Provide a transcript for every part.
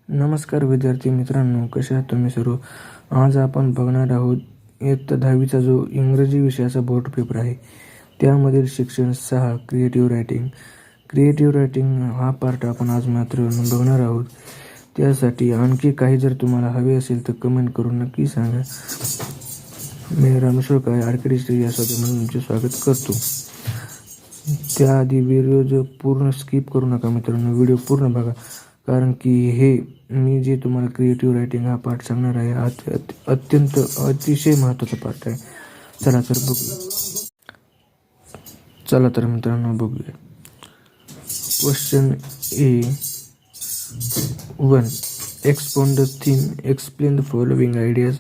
नमस्कार विद्यार्थी मित्रांनो, कसे आहात तुम्ही सर्व? आज आपण बघणार आहोत इयत्ता 10वीचा जो इंग्रजी विषयाचा बोर्ड पेपर आहे त्यामधील शिक्षण 6 क्रिएटिव्ह रायटिंग हा पार्ट आपण आज मात्र बघणार आहोत. त्यासाठी आणखी काही जर तुम्हाला हवे असेल तर कमेंट करून नक्की सांगा. मी रामेश्वर काय आर्किटेक्चर या म्हणून तुमचे स्वागत करतो. त्याआधी व्हिडिओ जो पूर्ण स्किप करू नका मित्रांनो, व्हिडिओ पूर्ण बघा, कारण की हे मी जे तुम्हाला क्रिएटिव्ह रायटिंग हा पार्ट सांगणार आहे अतिशय महत्त्वाचा पार्ट आहे. चला तर मित्रांनो बघूया. Question A1. Expound the theme. Explain the following ideas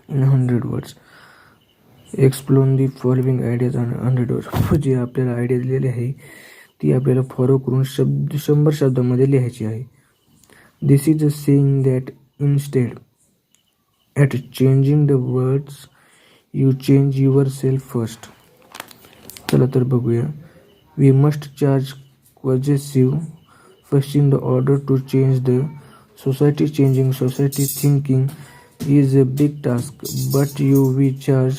in 100 words. Explain the following ideas on 100 words. जे आपल्याला आयडिया दिलेली आहे ती आपल्याला फॉलो करून 100 शब्दामध्ये लिहायची आहे. This is a saying that instead at changing the words you change yourself first. चला तर बघूया. We must charge positive first in the order to change the society. Changing society thinking is a big task, but we charge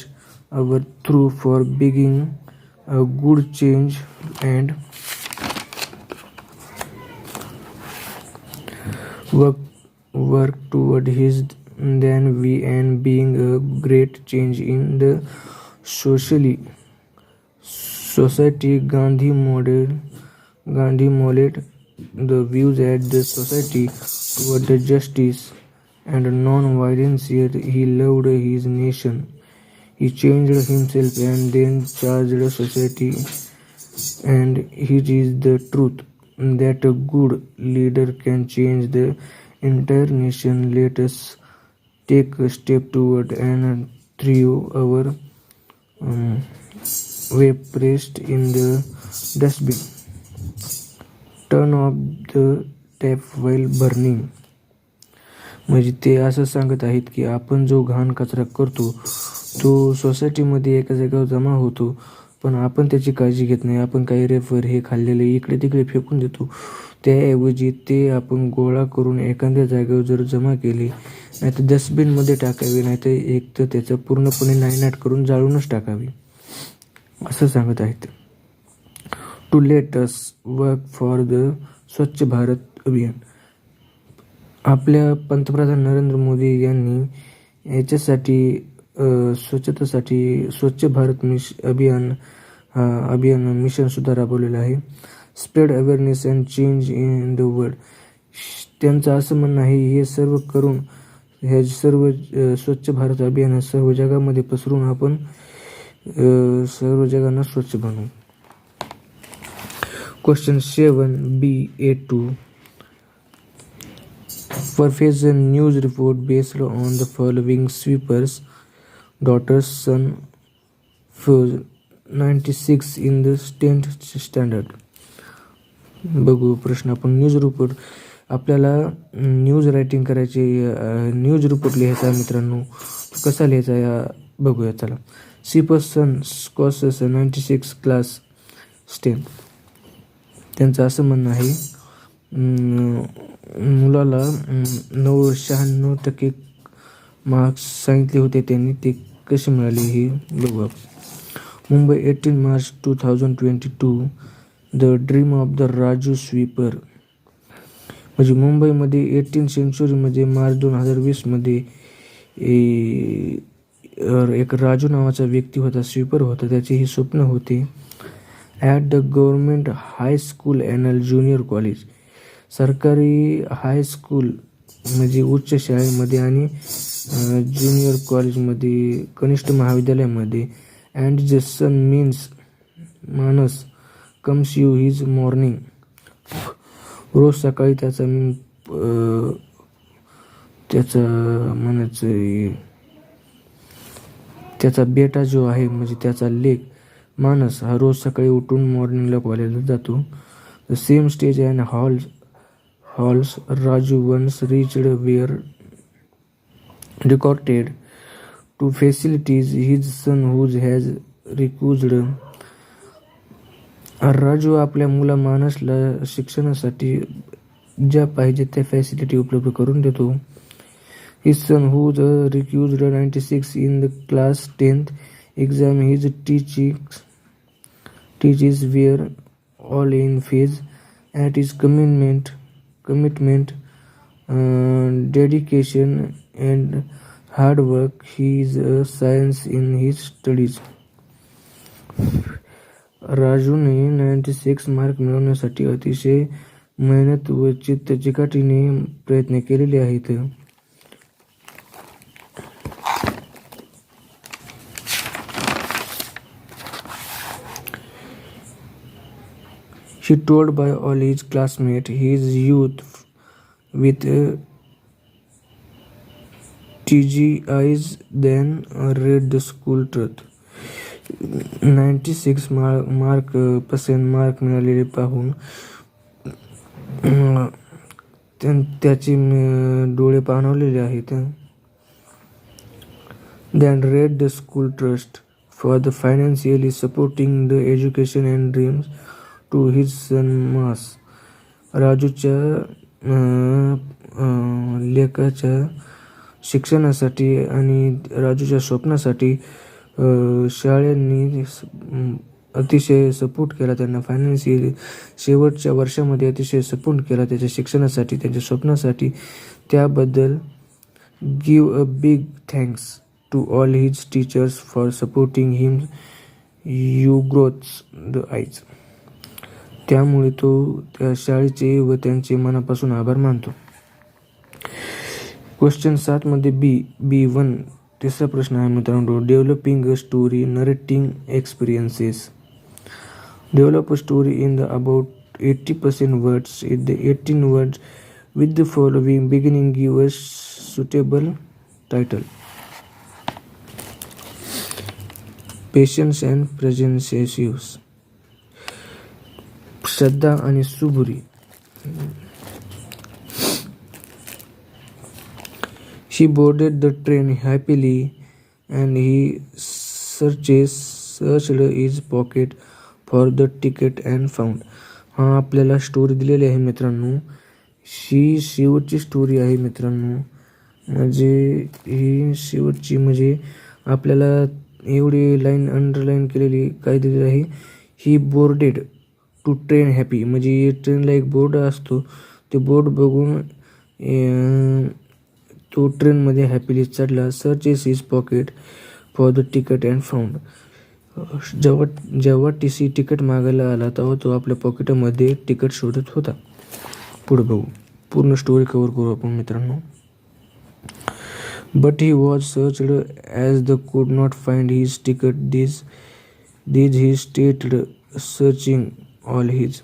our through for beginning a good change and work toward his then we and being a great change in the society. Gandhi modeled the views at the society toward the justice and non-violence, yet he loved his nation. He changed himself and then charged society, and it is the truth that a good leader can change the entire nation. Let us take a step toward and throw our waste in the dustbin. Turn off the tap while burning. म्हणजे ते असं सांगत आहेत की आपण जो घाण कचरा करतो तो सोसायटीमध्ये एका जागेवर जमा होतो, पण आपण त्याची काळजी घेत नाही. आपण काही रेफर हे खाल्लेले इकडे तिकडे फेकून देतो. त्याऐवजी ते आपण गोळा करून एखाद्या जागेवर जर जमा केले, नाही तर डस्टबिनमध्ये टाकावे, नाही तर एक तर त्याचं पूर्णपणे नायनाट करून जाळूनच टाकावे असं सांगत आहेत. To let us work for the Swachh Bharat अभियान. आपल्या पंतप्रधान नरेंद्र मोदी यांनी याच्यासाठी स्वच्छतेसाठी स्वच्छ भारत अभियान मिशन सुद्धा राबवलेलं आहे. Spread awareness and change in the world. त्यांचं असं म्हणणं आहे हे सर्व करून हे सर्व स्वच्छ भारत अभियान सर्व जगामध्ये पसरून आपण सर्व जगांना स्वच्छ बनवू. Question 7B(A2). Preface a news report based on the following: sweepers, daughter's son fuse 96 in the 10th standard. बघू प्रश्न. आपण न्यूज रिपोर्ट, आपल्याला न्यूज रायटिंग करायची, न्यूज रिपोर्ट लिहायचा मित्रांनो. कसा लिहायचा या बघूया. चला. स्वीपर्स सन स्कॉसेस 96 क्लास 10. त्यांचं असं म्हणणं आहे मुलाला 96% मार्क्स सांगितले होते त्यांनी, ते कसे मिळाले हे बघू. Mumbai 18 March 2022. The dream of the Raju sweeper. म्हणजे मुंबईमध्ये 18 सेंचुरीमध्ये मार्च 2020 एक राजू नावाचा व्यक्ती होता, स्वीपर होता. त्याचे हे स्वप्न होते. At the government high school and junior college. सरकारी हायस्कूल म्हणजे उच्च शाळेमध्ये आणि ज्युनियर कॉलेजमध्ये, कनिष्ठ महाविद्यालयामध्ये. And the sun means Manas comes you his morning. रोज सकाळी त्याचा म्हणायचं त्याचा बेटा जो आहे म्हणजे त्याचा लेक मानस हा रोज सकाळी उठून मॉर्निंगला कॉलेजला जातो. The same stage and halls Raju once reached were recorded to facilities his son who has recused. Raju आपल्या मुला मानसला शिक्षणासाठी ज्या पाहिजे त्या फॅसिलिटी उपलब्ध करून देतो. His son, who recused 96 in the class 10th exam, his teaches were all in phase at his commitment, dedication and hard work. He is a science in his studies. राजूने 96 मार्क मिळवण्यासाठी अतिशय मेहनत व चिकाटीने प्रयत्न केलेले आहेत. He told by all his classmates his youth with teary eyes, then read the school truth. 96 mark मिळालेले पाहून त्याचे डोळे पाणावलेले आहेत. Then read the school trust for the financially supporting the education and dreams to his son Mas. राजूच्या लेकाच्या शिक्षणासाठी आणि राजूच्या स्वप्नासाठी शाळांनी अतिशय सपोर्ट केला त्यांना. फायनान्शियली शेवटच्या वर्षामध्ये अतिशय सपोर्ट केला त्याच्या शिक्षणासाठी, त्याच्या स्वप्नासाठी. त्याबद्दल give a big thanks to all his teachers for supporting him. You growths the eyes. त्यामुळे तो त्या शाळेचे व त्यांचे मनापासून आभार मानतो. क्वेश्चन 7 मध्ये B1 तिसरा प्रश्न आहे मित्रांनो. Developing a story, narrating experiences. Develop a story in the about 80% words. In the 18 words with the following beginning give a suitable title. Patience and प्रेझेन्सेसिव्स. श्रद्धा आणि सुबुरी. He boarded the train happily and he searched his pocket for the ticket and found. हा आपल्याला story दिलेली आहे मित्रांनो. ही शेवटची स्टोरी आहे मित्रांनो. म्हणजे ही शेवटची म्हणजे आपल्याला एवढी लाईन अंडरलाईन केलेली काय दिलेली आहे. ही बोर्डेड टू ट्रेन हॅपी. म्हणजे ट्रेनला एक बोर्ड असतो. ते बोर्ड बघून तो ट्रेनमध्ये हॅपीली चढला. Searches his pocket for the ticket and found. जेव्हा तिकीट मागायला आला तेव्हा तो आपल्या पॉकेटमध्ये तिकीट शोधत होता. पुढे बघू, पूर्ण स्टोरी कव्हर करू आपण मित्रांनो. But he was searched as the could not find his ticket. This he stated searching all his.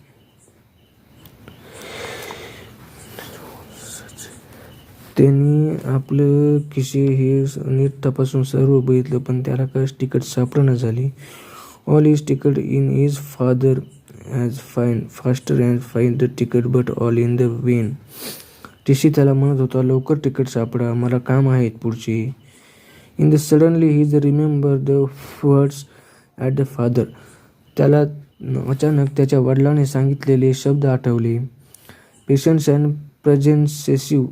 त्यांनी आपलं खिसे हे नीट तपासून सर्व बघितलं पण त्याला काय तिकीट सापडणं झाली. All is ticket in is father as fine faster and find the ticket but all in the Wien. TC त्याला म्हणत होता लवकर तिकीट सापडा, मला काम आहेत पुढचे. In the suddenly he remember the words at the father. त्याला अचानक त्याच्या वडिलांनी सांगितलेले शब्द आठवले. पेशन्स अँड प्रेझेन्सेसिव्ह.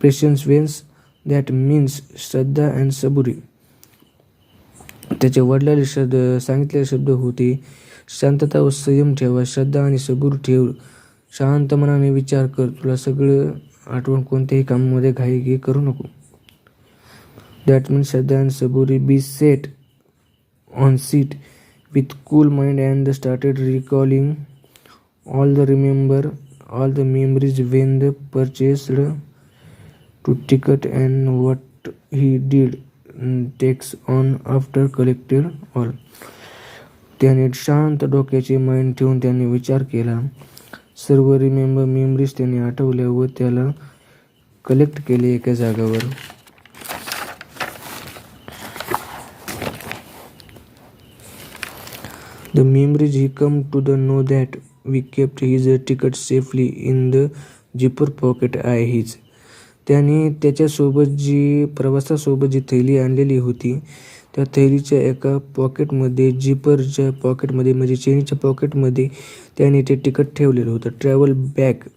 Patience that means Shraddha and सबुरी. त्याच्या वडिलांनी सांगितलेले शब्द होते शांतता व संयम ठेवा, श्रद्धा आणि सबूर ठेव, शांत मनाने विचार कर, तुला सगळं आठवण, कोणत्याही कामामध्ये घाई करू नको. That means Shraddha and saburi. Be set on seat with cool mind and started recalling all the memories when the purchased to ticket and what he did takes on after collected all. त्याने शांत डोक्याचे mind ठेवून त्याने विचार केला. सर्व memories त्याने आठवल्या व त्याला कलेक्ट केले एका जागावर. The memories he come to the know that we kept his ticket safely in the zipper pocket आहे हीच. त्याने त्याच्यासोबत प्रवासासोबत जी थैली आणलेली होती त्या थैलीच्या एका पॉकेटमध्ये, जिपरच्या पॉकेटमध्ये म्हणजे चेनीच्या पॉकेटमध्ये त्याने ते तिकीट ठेवलेलं होतं. Travel bag.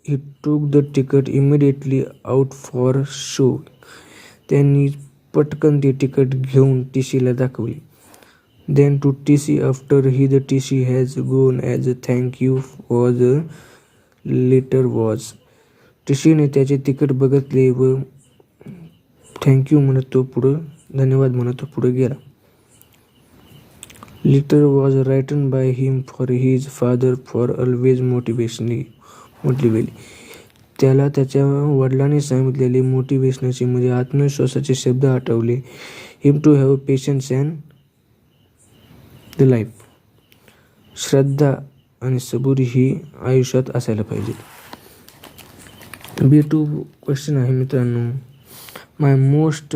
He took the ticket immediately out for show. त्यांनी पटकन ते तिकीट घेऊन टीसीला दाखवले. Then to TC after the TC has gone as a thank you for the letter was. टीसीने त्याचे तिकीट बघितले व थँक्यू म्हणत तो पुढं, धन्यवाद म्हणत तो पुढे गेला. Letter was written by him for his father for always motivationally. त्याला त्याच्या वडिलांनी सांगितलेले मोटिवेशनचे म्हणजे आत्मविश्वासाचे शब्द आठवले. Him to have patience and the life. श्रद्धा आणि सबुरी ही आयुष्यात असायला पाहिजे. B2 क्वेश्चन आहे मित्रांनो. My most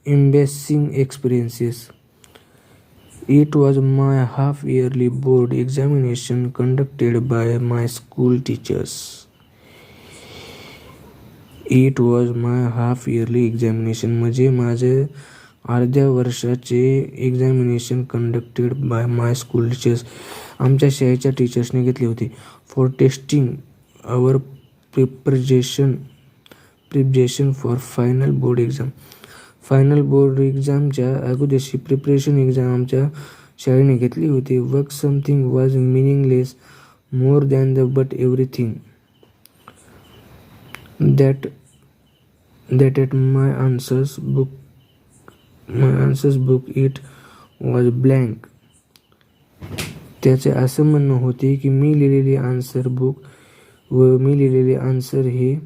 embarrassing experiences. It was my half yearly board examination conducted by my school teachers. It was my half yearly examination म्हणजे माझे अर्ध्या वर्षाचे examination conducted by my school teachers. आमच्या शाळेच्या टीचर्सने घेतले होते. For testing our preparation for final board exam. Final board एक्झामच्या अगोदरची प्रिपरेशन एक्झाम आमच्या शाळेने घेतली होती. Work something was meaningless more than the but everything that at my answers book it was blank. त्याचे असं म्हणणं होते की मी लिहिलेले आन्सर बुक व मी लिहिलेले आन्सर हे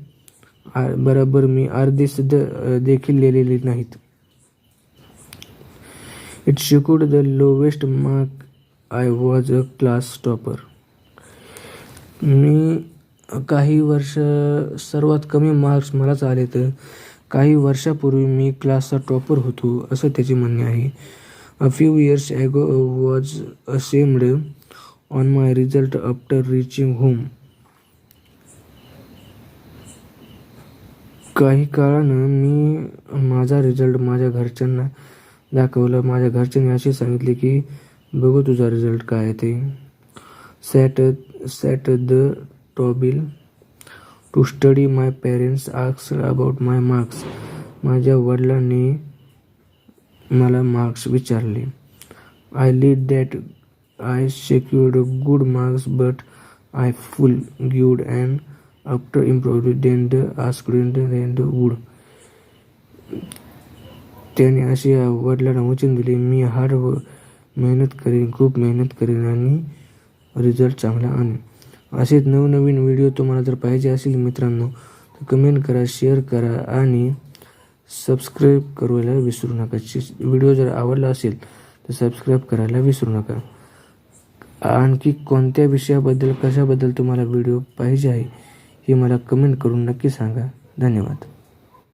बरोबर मी अर्धे सुद्धा देखील लिहिलेले नाहीत. It secured the lowest mark. I was a class topper. मी काही वर्ष सर्वात कमी मार्क्स मलाच आले तर काही वर्षापूर्वी मी क्लासचा टॉपर होतो असं त्याचे म्हणणे आहे. A few years ago was ashamed on my result after reaching home. काही काळानं मी माझा रिझल्ट माझ्या घरच्यांना दाखवला. माझ्या घरच्यांनी असे सांगितले की बघू तुझा रिझल्ट काय आहे ते. Sat the table to study. My parents asked about my marks. माझ्या वडिलांनी मला मार्क्स विचारले. I lead that I secured good marks but I full gived and after improved then asked then would. त्याने असे वडिलांना वचन दिले मी खूप मेहनत करेन आणि रिझल्ट चांगला आणेन. असेच नवनवीन व्हिडिओ तुम्हाला जर पाहिजे असेल मित्रांनो तर कमेंट करा, शेअर करा आणि सबस्क्राईब करायला विसरू नका. व्हिडिओ जर आवडला असेल तर सबस्क्राईब करायला विसरू नका. आणखी कोणत्या विषयाबद्दल कशाबद्दल तुम्हाला व्हिडिओ पाहिजे आहे हे मला कमेंट करून नक्की सांगा. धन्यवाद.